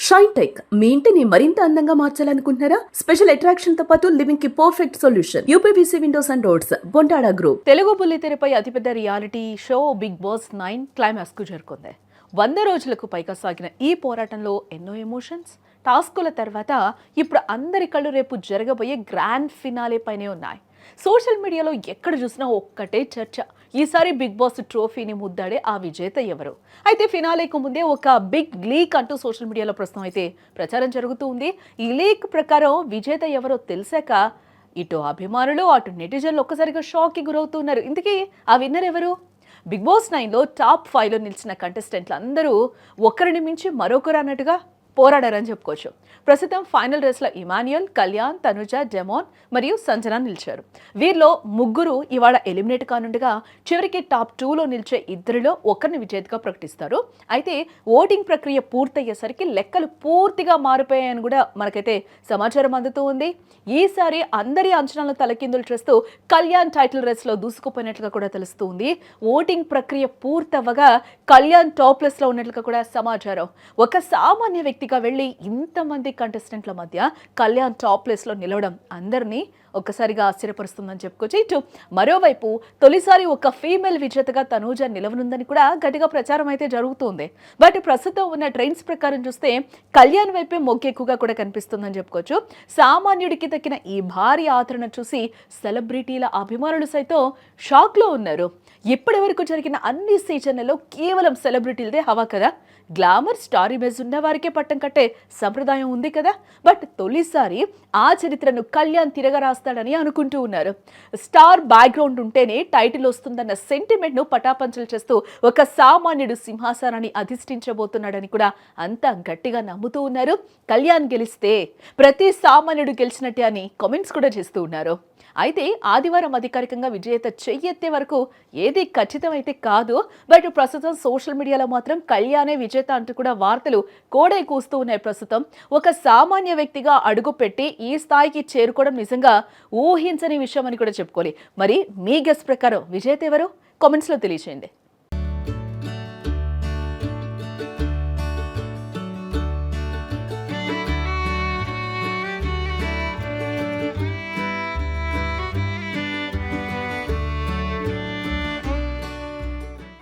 Shine tech మీ ఇంటిని మరింత అందంగా మార్చాలనుకుంటున్నారా? స్పెషల్ అట్రాక్షన్ తో పాటు లివింగ్ కి perfect solution. UPVC windows and doors, Bontada group. Telugu బుల్లితెరపై అతిపెద్ద reality show Bigg Boss 9 climax కు చేరుకుంది. 100 రోజులకు పైగా సాగిన ఈ పోరాటంలో ఎన్నో ఎమోషన్స్, టాస్కుల తర్వాత ఇప్పుడు అందరి కళ్ళు రేపు జరగబోయే గ్రాండ్ ఫినాలే పైనే ఉన్నాయి. సోషల్ మీడియాలో ఎక్కడ చూసినా ఒక్కటే చర్చ. ఈసారి బిగ్ బాస్ ట్రోఫీని ముద్దాడే ఆ విజేత ఎవరు? అయితే ఫినాలేకు ముందే ఒక బిగ్ లీక్ అంటూ సోషల్ మీడియాలో ప్రస్తుతం అయితే ప్రచారం జరుగుతూ ఉంది. ఈ లీక్ ప్రకారం విజేత ఎవరో తెలిసాక ఇటు అభిమానులు అటు నెటిజన్లు ఒక్కసారిగా షాక్కి గురవుతున్నారు. ఇంతకీ ఆ విన్నర్ ఎవరు? బిగ్ బాస్ 9లో టాప్ 5లో నిలిచిన కంటెస్టెంట్లు అందరూ ఒకరిని మించి మరొకరు అన్నట్టుగా పోరాడారని చెప్పుకోవచ్చు. ప్రస్తుతం ఫైనల్ రేస్లో ఇమాన్యుయల్, కళ్యాణ్, తనుజ, డెమోన్ మరియు సంజన నిలిచారు. వీరిలో ముగ్గురు ఇవాళ ఎలిమినేట్ కానుండగా చివరికి టాప్ 2లో నిలిచే ఇద్దరిలో ఒకరిని విజేతగా ప్రకటిస్తారు. అయితే ఓటింగ్ ప్రక్రియ పూర్తయ్యేసరికి లెక్కలు పూర్తిగా మారిపోయాయని కూడా మనకైతే సమాచారం అందుతూ ఉంది. ఈసారి అందరి అంచనాలను తలకిందులు చేస్తూ కళ్యాణ్ టైటిల్ రేస్లో దూసుకుపోయినట్లుగా కూడా తెలుస్తుంది. ఓటింగ్ ప్రక్రియ పూర్తవ్వగా కళ్యాణ్ టాప్ ప్లేస్లో ఉన్నట్లుగా కూడా సమాచారం. ఒక సామాన్య వ్యక్తిగా వెళ్ళి ఇంతమంది కంటెస్టెంట్ల మధ్య కళ్యాణ్ టాప్ ప్లేస్లో నిలవడం అందరినీ ఒక్కసారిగా ఆశ్చర్యపరుస్తుందని చెప్పుకోవచ్చు. ఇటు మరోవైపు తొలిసారి ఒక ఫీమేల్ విజేతగా తనూజ నిలవనుందని కూడా గట్టిగా ప్రచారం అయితే జరుగుతుంది. బట్ ప్రస్తుతం ఉన్న ట్రెండ్స్ ప్రకారం చూస్తే కళ్యాణ్ వైపే మొగ్గు ఎక్కువగా కూడా కనిపిస్తుందని చెప్పుకోవచ్చు. సామాన్యుడికి దక్కిన ఈ భారీ ఆదరణ చూసి సెలబ్రిటీల అభిమానులు సైతం షాక్లో ఉన్నారు. ఇప్పటి వరకు జరిగిన అన్ని సీజన్లలో కేవలం సెలబ్రిటీలదే హవా కదా. గ్లామర్, స్టార్ ఇమేజ్ ఉన్న వారికే పట్టం కట్టే సంప్రదాయం ఉంది కదా. బట్ తొలిసారి ఆ చరిత్రను కళ్యాణ్ తిరగరాస్తాడని అనుకుంటూ ఉన్నారు. స్టార్ బ్యాక్గ్రౌండ్ ఉంటేనే టైటిల్ వస్తుందన్న సెంటిమెంట్ను పటాపంచలు చేస్తూ ఒక సామాన్యుడు సింహాసనాన్ని అధిష్ఠించబోతున్నాడని కూడా అంతా గట్టిగా నమ్ముతూ ఉన్నారు. కళ్యాణ్ గెలిస్తే ప్రతి సామాన్యుడు గెలిచినట్టే అని కామెంట్స్ కూడా చేస్తూ ఉన్నారు. అయితే ఆదివారం అధికారికంగా విజేత చెయ్యెత్తే వరకు ఏది ఖచ్చితమైతే కాదు. బట్ ప్రస్తుతం సోషల్ మీడియాలో మాత్రం కళ్యాణే విజేత అంటూ కూడా వార్తలు కోడై కూస్తూ ఉన్నాయి. ప్రస్తుతం ఒక సామాన్య వ్యక్తిగా అడుగుపెట్టి ఈ స్థాయికి చేరుకోవడం నిజంగా ఊహించని విషయం అని కూడా చెప్పుకోవాలి. మరి మీ గెస్ ప్రకారం విజేత ఎవరు? కామెంట్స్లో తెలియచేయండి.